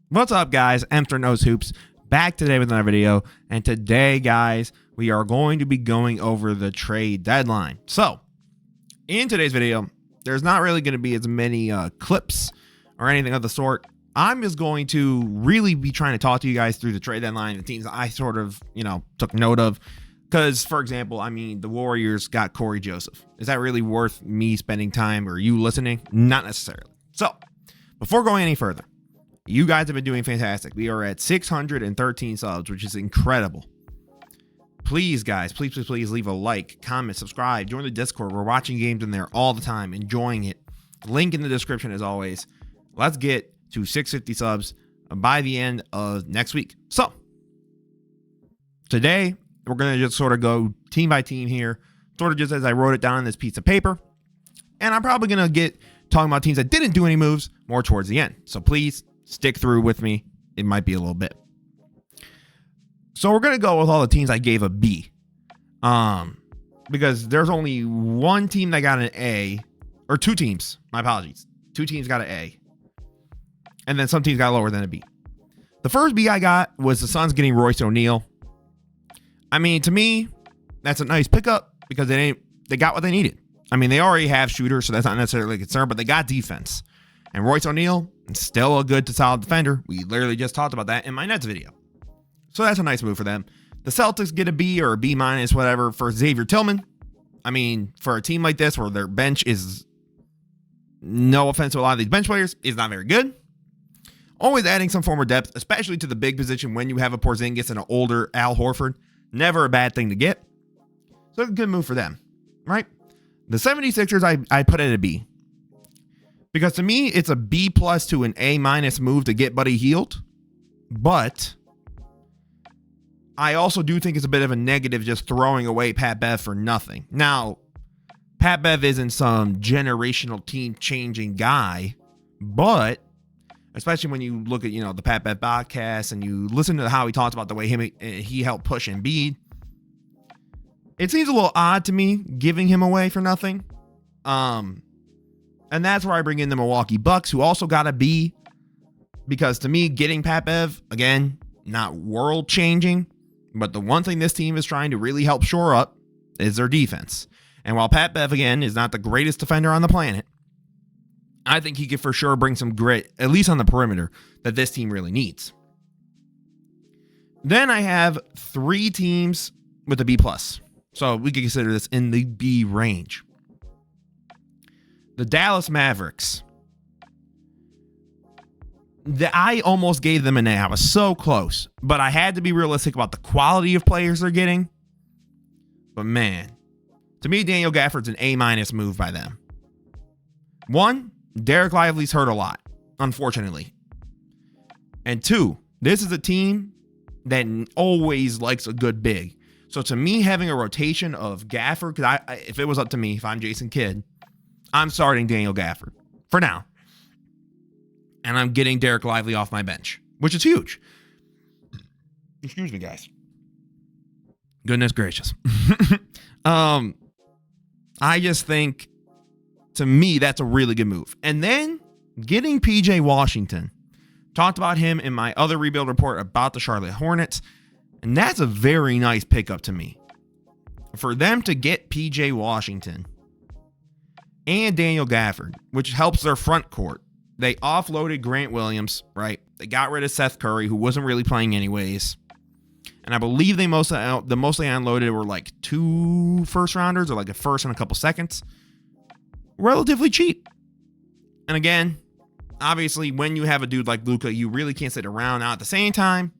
What's up, guys? Emter Knows Hoops back today with another video. And today, guys, we are going to be going over the trade deadline. So, in today's video, there's not really going to be as many clips or anything of the sort. I'm just going to really be trying to talk to you guys through the trade deadline, the teams that I sort of, took note of. Because, for example, the Warriors got Corey Joseph. Is that really worth me spending time or you listening? Not necessarily. So, before going any further, you guys have been doing fantastic. We are at 613 subs, which is incredible. Please, guys, please leave a like, comment, subscribe, join the Discord. We're watching games in there all the time, enjoying it. Link in the description as always. Let's get to 650 subs by the end of next week. So, today, we're going to just sort of go team by team here, sort of just as I wrote it down on this piece of paper. And I'm probably going to get talking about teams that didn't do any moves more towards the end. So please stick through with me. It might be a little bit. So we're going to go with all the teams I gave a B. Because there's only one team that got an A, or two teams. My apologies. Two teams got an A. And then some teams got lower than a B. The first B I got was the Suns getting Royce O'Neal. To me, that's a nice pickup because they got what they needed. They already have shooters, so that's not necessarily a concern, but they got defense. And Royce O'Neal is still a good to solid defender. We literally just talked about that in my Nets video. So that's a nice move for them. The Celtics get a B or a B minus, whatever, for Xavier Tillman. For a team like this where their bench is, no offense to a lot of these bench players, is not very good. Always adding some form of depth, especially to the big position when you have a Porzingis and an older Al Horford. Never a bad thing to get. So it's a good move for them, right? The 76ers, I put it at a B. Because to me, it's a B plus to an A minus move to get Buddy Hield. But I also do think it's a bit of a negative just throwing away Pat Bev for nothing. Now, Pat Bev isn't some generational team-changing guy, but especially when you look at, the Pat Bev podcast and you listen to how he talks about the way he helped push Embiid, it seems a little odd to me giving him away for nothing. And that's where I bring in the Milwaukee Bucks, who also got a B, because to me, getting Pat Bev, again, not world changing, but the one thing this team is trying to really help shore up is their defense. And while Pat Bev, again, is not the greatest defender on the planet, I think he could for sure bring some grit, at least on the perimeter, that this team really needs. Then I have three teams with a B+. So we could consider this in the B range. The Dallas Mavericks. I almost gave them an A. I was so close. But I had to be realistic about the quality of players they're getting. But man, to me, Daniel Gafford's an A- move by them. One, Derek Lively's hurt a lot, unfortunately. And two, this is a team that always likes a good big. So to me, having a rotation of Gafford, because if it was up to me, if I'm Jason Kidd, I'm starting Daniel Gafford for now. And I'm getting Derek Lively off my bench, which is huge. Excuse me, guys. Goodness gracious. I just think, to me, that's a really good move. And then getting PJ Washington. Talked about him in my other rebuild report about the Charlotte Hornets. And that's a very nice pickup to me. For them to get PJ Washington and Daniel Gafford, which helps their front court. They offloaded Grant Williams, right? They got rid of Seth Curry, who wasn't really playing anyways. And I believe they mostly unloaded were like 2 first rounders or like a first and a couple seconds. Relatively cheap. And again, obviously, when you have a dude like Luka, you really can't sit around. Now, at the same time,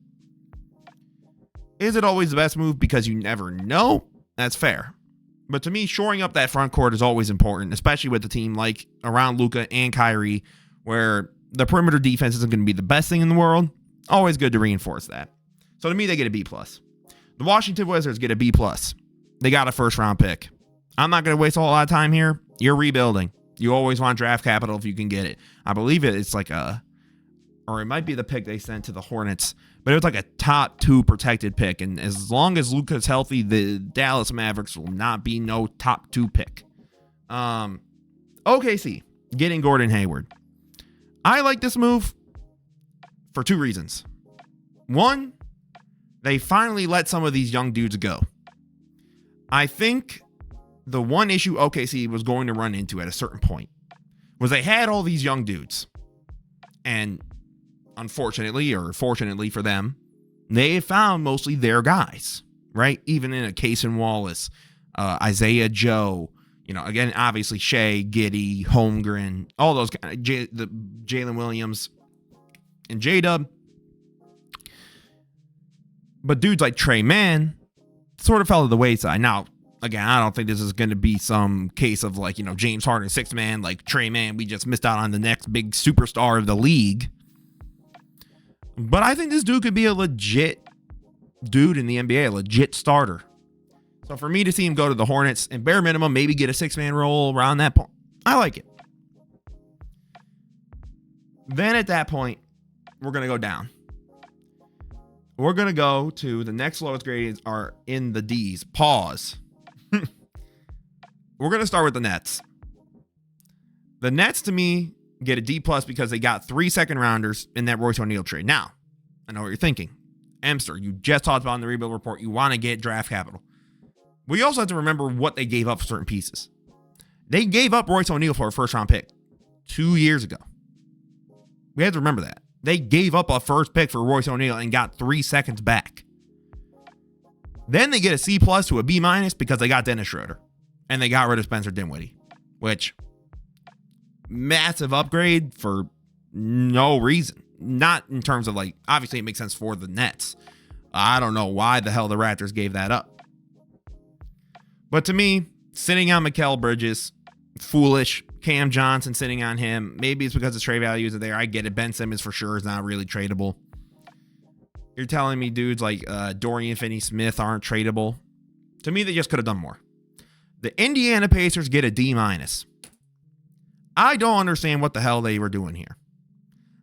is it always the best move because you never know? That's fair. But to me, shoring up that front court is always important, especially with a team like around Luka and Kyrie, where the perimeter defense isn't going to be the best thing in the world. Always good to reinforce that. So to me, they get a B+. The Washington Wizards get a B+. They got a first-round pick. I'm not going to waste a whole lot of time here. You're rebuilding. You always want draft capital if you can get it. I believe it's like or it might be the pick they sent to the Hornets, but it was like a top 2 protected pick. And as long as Luka's healthy, the Dallas Mavericks will not be no top 2 pick. OKC getting Gordon Hayward. I like this move for two reasons. One, they finally let some of these young dudes go. I think the one issue OKC was going to run into at a certain point was they had all these young dudes. And unfortunately, or fortunately for them, they found mostly their guys, right? Even in a Cason Wallace, Isaiah Joe, again, obviously Shea, Giddey, Holmgren, all those guys, the Jalen Williams and J-Dub. But dudes like Trey Mann sort of fell to the wayside. Now, again, I don't think this is going to be some case of like, James Harden, sixth man, like Trey Mann, we just missed out on the next big superstar of the league. But I think this dude could be a legit dude in the NBA, a legit starter. So for me to see him go to the Hornets and bare minimum, maybe get a six-man role around that point, I like it. Then at that point, we're going to go down. We're going to go to the next lowest grades are in the D's. Pause. We're going to start with the Nets. The Nets, to me, get a D+ because they got 3 second-rounders in that Royce O'Neal trade. Now, I know what you're thinking. Emster, you just talked about in the rebuild report, you want to get draft capital. We also have to remember what they gave up for certain pieces. They gave up Royce O'Neal for a first-round pick 2 years ago. We have to remember that. They gave up a first pick for Royce O'Neal and got 3 seconds back. Then they get a C+ to a B- because they got Dennis Schroeder. And they got rid of Spencer Dinwiddie. Which, massive upgrade for no reason. Not in terms of like, obviously it makes sense for the Nets. I don't know why the hell the Raptors gave that up. But to me, sitting on Mikal Bridges, foolish. Cam Johnson sitting on him. Maybe it's because the trade values are there. I get it. Ben Simmons for sure is not really tradable. You're telling me dudes like Dorian Finney-Smith aren't tradable? To me, they just could have done more. The Indiana Pacers get a D-. I don't understand what the hell they were doing here.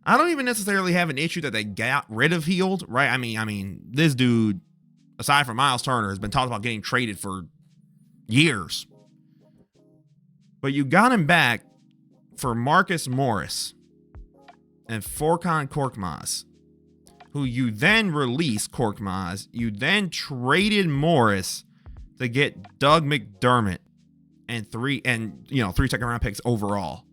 I don't even necessarily have an issue that they got rid of Hield, right? I mean, this dude, aside from Miles Turner, has been talked about getting traded for years. But you got him back for Marcus Morris and Furkan Korkmaz, who you then released Korkmaz. You then traded Morris to get Doug McDermott and 3 second-round picks overall.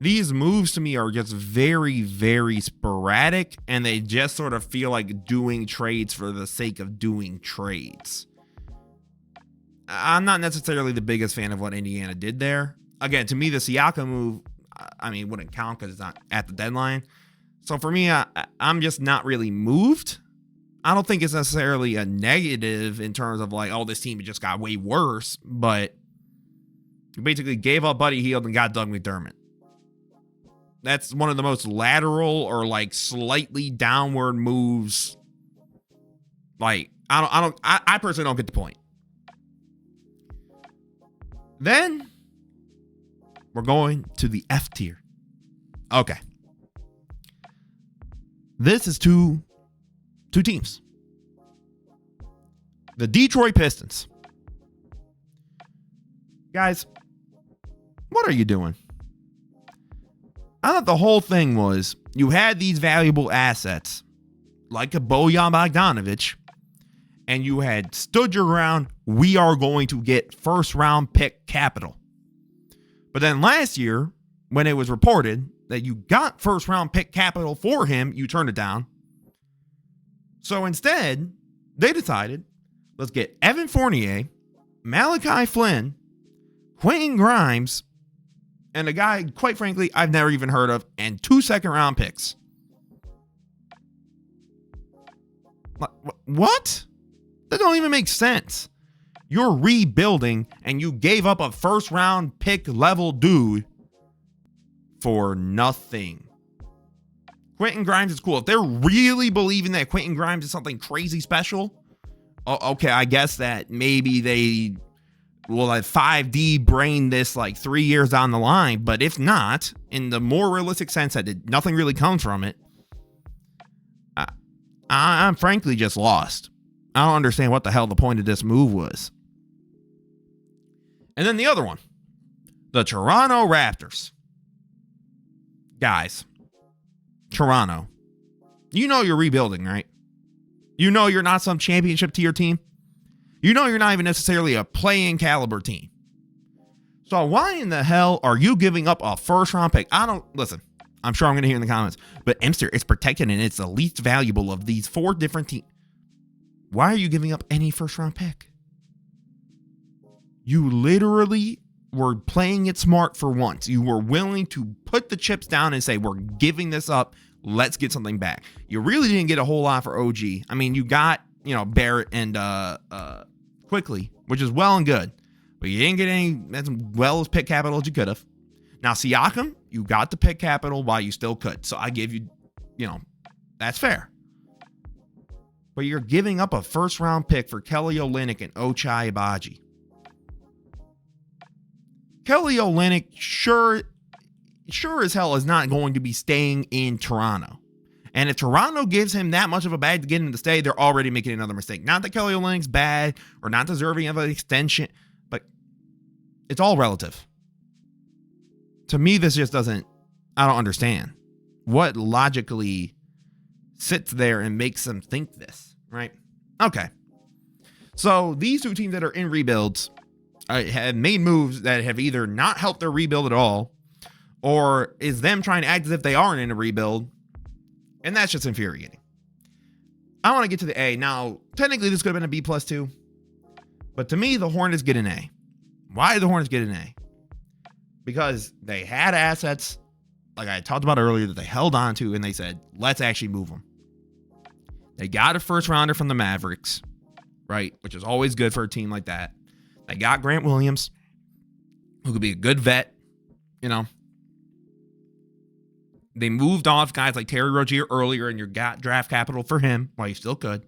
These moves to me are just very, very sporadic, and they just sort of feel like doing trades for the sake of doing trades. I'm not necessarily the biggest fan of what Indiana did there. Again, to me, the Siakam move, wouldn't count because it's not at the deadline. So for me, I'm just not really moved. I don't think it's necessarily a negative in terms of like, oh, this team just got way worse. But you basically gave up Buddy Hield and got Doug McDermott. That's one of the most lateral or like slightly downward moves. Like, I personally don't get the point. Then we're going to the F tier. Okay. This is two teams. The Detroit Pistons. Guys, what are you doing? I thought the whole thing was you had these valuable assets like a Bojan Bogdanovic, and you had stood your ground. We are going to get first round pick capital. But then last year, when it was reported that you got first round pick capital for him, you turned it down. So instead, they decided, let's get Evan Fournier, Malachi Flynn, Quentin Grimes, and a guy, quite frankly, I've never even heard of, and 2 second-round picks. What? That don't even make sense. You're rebuilding, and you gave up a first-round pick level dude for nothing. Quentin Grimes is cool. If they're really believing that Quentin Grimes is something crazy special, okay, I guess that maybe they will have 5D brain this like 3 years down the line. But if not, in the more realistic sense that nothing really comes from it, I'm frankly just lost. I don't understand what the hell the point of this move was. And then the other one, the Toronto Raptors. Guys, Toronto, You know you're rebuilding, right? You know you're not some championship tier team. You know you're not even necessarily a playing caliber team. So why in the hell are you giving up a first round pick? Listen, I'm sure I'm going to hear in the comments, but Emster is protected and it's the least valuable of these 4 different teams. Why are you giving up any first round pick? You literally were playing it smart for once. You were willing to put the chips down and say, we're giving this up. Let's get something back. You really didn't get a whole lot for OG. I mean, you got, Barrett and Quickly, which is well and good. But you didn't get any as well as pick capital as you could have. Now, Siakam, you got the pick capital while you still could. So I give you, that's fair. But you're giving up a first round pick for Kelly Olynyk and Ochai Agbaji. Kelly Olynyk sure as hell is not going to be staying in Toronto. And if Toronto gives him that much of a bag to get him to stay, they're already making another mistake. Not that Kelly Olynyk's bad or not deserving of an extension, but it's all relative. To me, this just I don't understand what logically sits there and makes them think this, right? Okay. So these 2 teams that are in rebuilds have made moves that have either not helped their rebuild at all, or is them trying to act as if they aren't in a rebuild. And that's just infuriating. I want to get to the A. Now, technically, this could have been a B plus 2. But to me, the Hornets get an A. Why did the Hornets get an A? Because they had assets, like I talked about earlier, that they held on to, and they said, let's actually move them. They got a first rounder from the Mavericks, right? Which is always good for a team like that. They got Grant Williams, who could be a good vet, They moved off guys like Terry Rozier earlier, and you got draft capital for him while you still could.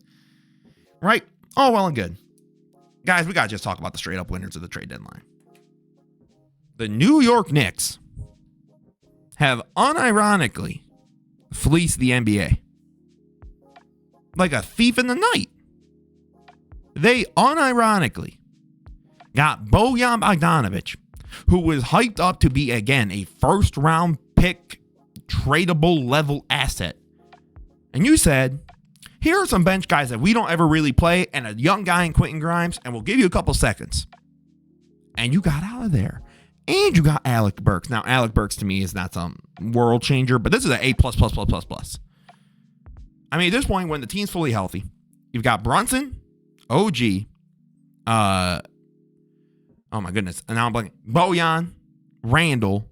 Right? All well and good. Guys, we got to just talk about the straight up winners of the trade deadline. The New York Knicks have unironically fleeced the NBA. Like a thief in the night. They unironically got Bojan Bogdanović, who was hyped up to be, again, a first round pick tradable level asset. And you said, here are some bench guys that we don't ever really play and a young guy in Quentin Grimes, and we'll give you a couple seconds. And you got out of there. And you got Alec Burks. Now, Alec Burks to me is not some world changer, but this is an A+++++. I mean, at this point, when the team's fully healthy, you've got Brunson, OG, oh my goodness, and now I'm blanking, Bojan, Randall,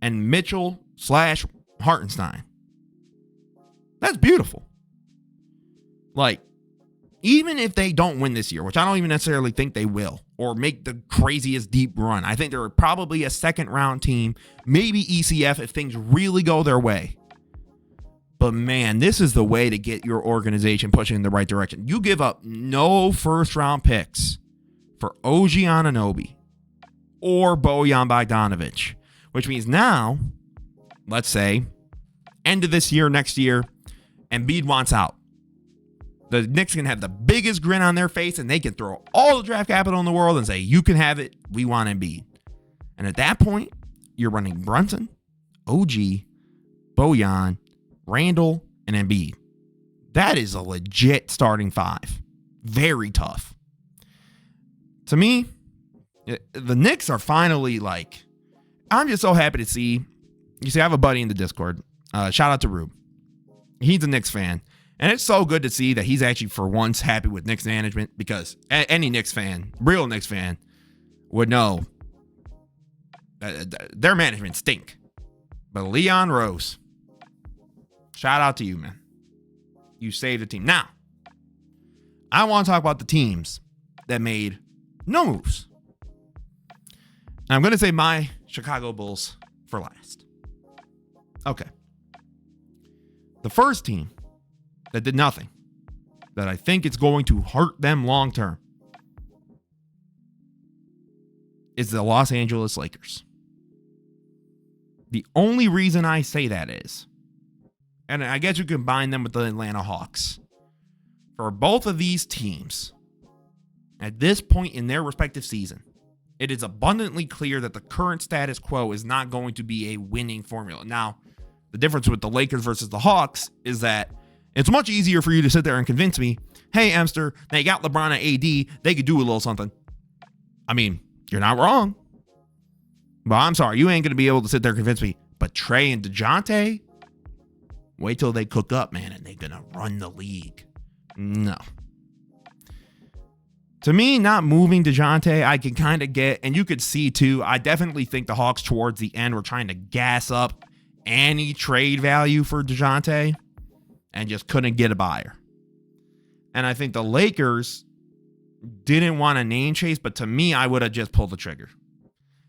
and Mitchell/Hartenstein. That's beautiful. Like, even if they don't win this year, which I don't even necessarily think they will, or make the craziest deep run, I think they're probably a second round team, maybe ECF if things really go their way. But man, this is the way to get your organization pushing in the right direction. You give up no first round picks for OG Anunoby or Bojan Bogdanović, which means now, let's say, end of this year, next year, Embiid wants out. The Knicks can have the biggest grin on their face and they can throw all the draft capital in the world and say, you can have it. We want Embiid. And at that point, you're running Brunson, OG, Bojan, Randall, and Embiid. That is a legit starting 5. Very tough. To me, the Knicks are finally like, I'm just so happy to see. You see, I have a buddy in the Discord. Shout out to Rube. He's a Knicks fan. And it's so good to see that he's actually, for once, happy with Knicks management, because any Knicks fan, real Knicks fan, would know their management stink. But Leon Rose, shout out to you, man. You saved the team. Now, I want to talk about the teams that made no moves. And I'm going to say my Chicago Bulls for last. Okay. The first team that did nothing, that I think it's going to hurt them long term, is the Los Angeles Lakers. The only reason I say that is, and I guess you combine them with the Atlanta Hawks, for both of these teams, at this point in their respective season, it is abundantly clear that the current status quo is not going to be a winning formula. Now, the difference with the Lakers versus the Hawks is that It's much easier for you to sit there and convince me, hey, Emster, they got LeBron and AD. They could do a little something. I mean, you're not wrong. But I'm sorry, you ain't going to be able to sit there and convince me. But Trey and DeJounte, wait till they cook up, man, and they're going to run the league. No. To me, not moving DeJounte, I can kind of get, and you could see too, I definitely think the Hawks towards the end were trying to gas up any trade value for DeJounte and just couldn't get a buyer. And I think the Lakers didn't want a name chase, but to me, I would have just pulled the trigger.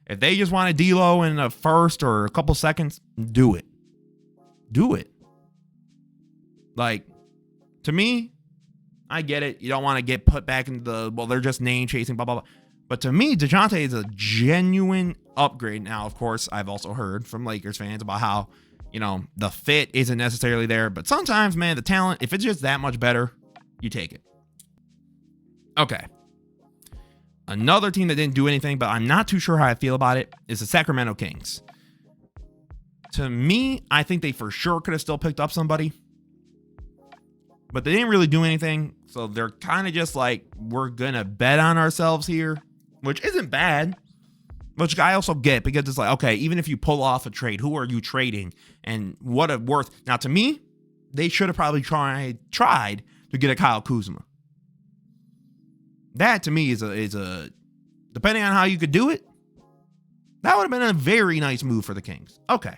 If they just want a D'Lo in a first or a couple seconds, do it. Do it. Like, to me, I get it. You don't want to get put back into the, well, they're just name chasing, blah, blah, blah. But to me, DeJounte is a genuine upgrade. Now, of course, I've also heard from Lakers fans about how, you know, the fit isn't necessarily there. But sometimes, man, the talent, if it's just that much better, you take it. Okay. Another team that didn't do anything, but I'm not too sure how I feel about it, is the Sacramento Kings. To me, I think they for sure could have still picked up somebody. But they didn't really do anything. So they're kind of just like, we're going to bet on ourselves here, which isn't bad. Which I also get, because it's like, okay, even if you pull off a trade, who are you trading? And what a worth. Now, to me, they should have probably tried to get a Kyle Kuzma. That to me is a depending on how you could do it, that would have been a very nice move for the Kings. Okay.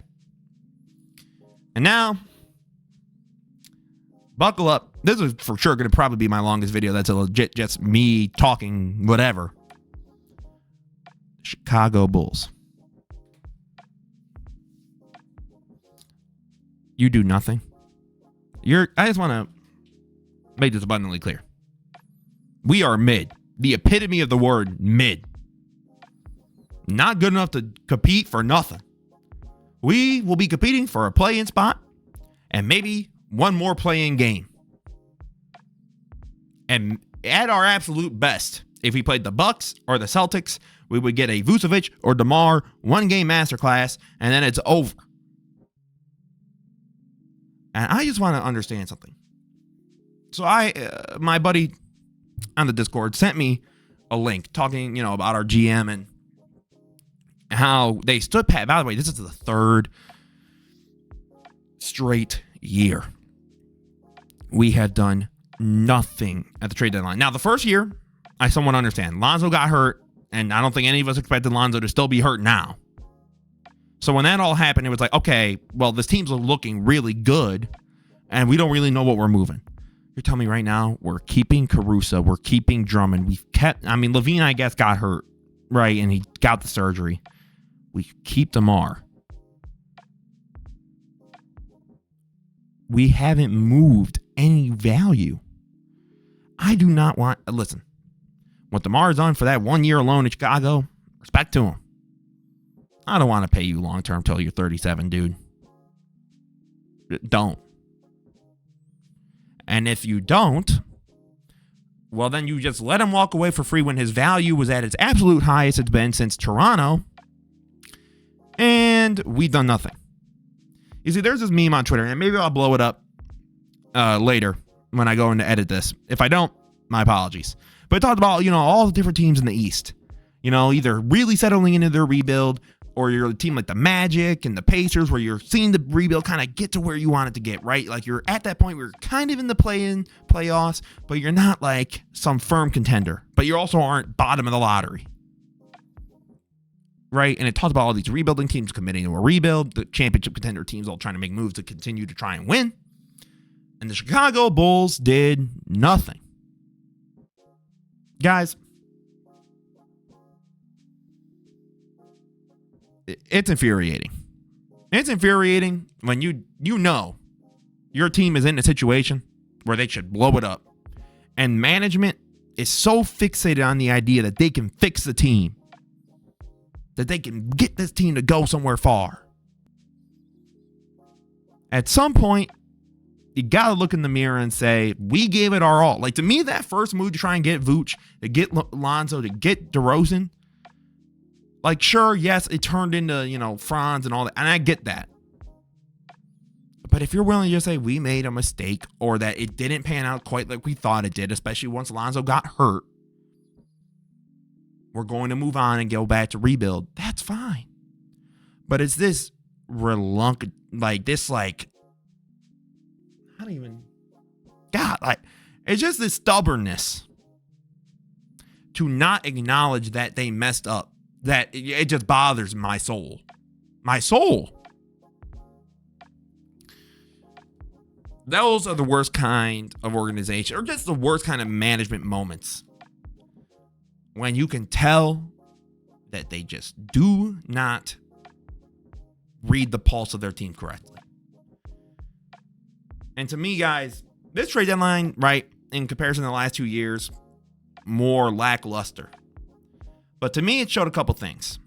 And now, buckle up. This is for sure going to probably be my longest video. That's a legit just me talking whatever. Chicago Bulls. You do nothing. I just want to make this abundantly clear. We are mid. The epitome of the word mid. Not good enough to compete for nothing. We will be competing for a play-in spot and maybe one more play-in game. And at our absolute best, if we played the Bucks or the Celtics, we would get a Vucevic or DeMar one-game masterclass, and then it's over. And I just want to understand something. So my buddy on the Discord sent me a link talking, about our GM and how they stood pat. By the way, this is the third straight year we had done nothing at the trade deadline. Now, the first year, I somewhat understand. Lonzo got hurt, and I don't think any of us expected Lonzo to still be hurt now. So when that all happened, it was like, okay, well, this team's looking really good, and we don't really know what we're moving. You're telling me right now we're keeping Caruso, we're keeping Drummond. Levine, I guess, got hurt, right? And he got the surgery. We keep DeMar. We haven't moved any value. I do not want, listen, what DeMar's done for that 1 year alone in Chicago, respect to him. I don't want to pay you long term till you're 37, dude. Don't. And if you don't, well, then you just let him walk away for free when his value was at its absolute highest it's been since Toronto. And we've done nothing. You see, there's this meme on Twitter, and maybe I'll blow it up later when I go in to edit this. If I don't, my apologies. But it talked about, all the different teams in the East, either really settling into their rebuild, or you're a team like the Magic and the Pacers where you're seeing the rebuild kind of get to where you want it to get, right? Like you're at that point where you're kind of in the playoffs, but you're not like some firm contender, but you also aren't bottom of the lottery, right? And it talks about all these rebuilding teams committing to a rebuild, the championship contender teams all trying to make moves to continue to try and win. And the Chicago Bulls did nothing. Guys, it's infuriating. It's infuriating when you know your team is in a situation where they should blow it up. And management is so fixated on the idea that they can fix the team, that they can get this team to go somewhere far. At some point, you got to look in the mirror and say, we gave it our all. Like, to me, that first move to try and get Vooch, to get Lonzo, to get DeRozan, like, sure, yes, it turned into, Franz and all that, and I get that. But if you're willing to just say we made a mistake or that it didn't pan out quite like we thought it did, especially once Lonzo got hurt, we're going to move on and go back to rebuild. That's fine. But it's this it's just this stubbornness to not acknowledge that they messed up, that it just bothers my soul. My soul. Those are the worst kind of organization, or just the worst kind of management moments. When you can tell that they just do not read the pulse of their team correctly. And to me, guys, this trade deadline, right, in comparison to the last 2 years, more lackluster. But to me, it showed a couple things.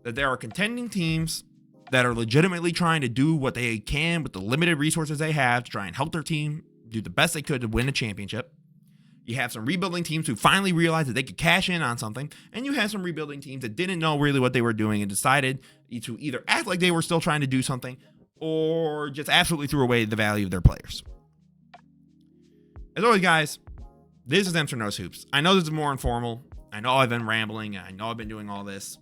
That there are contending teams that are legitimately trying to do what they can with the limited resources they have to try and help their team do the best they could to win a championship. You have some rebuilding teams who finally realized that they could cash in on something. And you have some rebuilding teams that didn't know really what they were doing and decided to either act like they were still trying to do something or just absolutely threw away the value of their players. As always, guys, this is Mr. Knows Hoops. I know this is more informal. I know I've been rambling. I know I've been doing all this.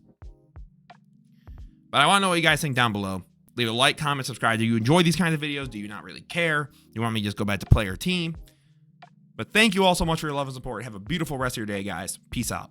But I want to know what you guys think down below. Leave a like, comment, subscribe. Do you enjoy these kinds of videos? Do you not really care? You want me to just go back to player team? But thank you all so much for your love and support. Have a beautiful rest of your day, guys. Peace out.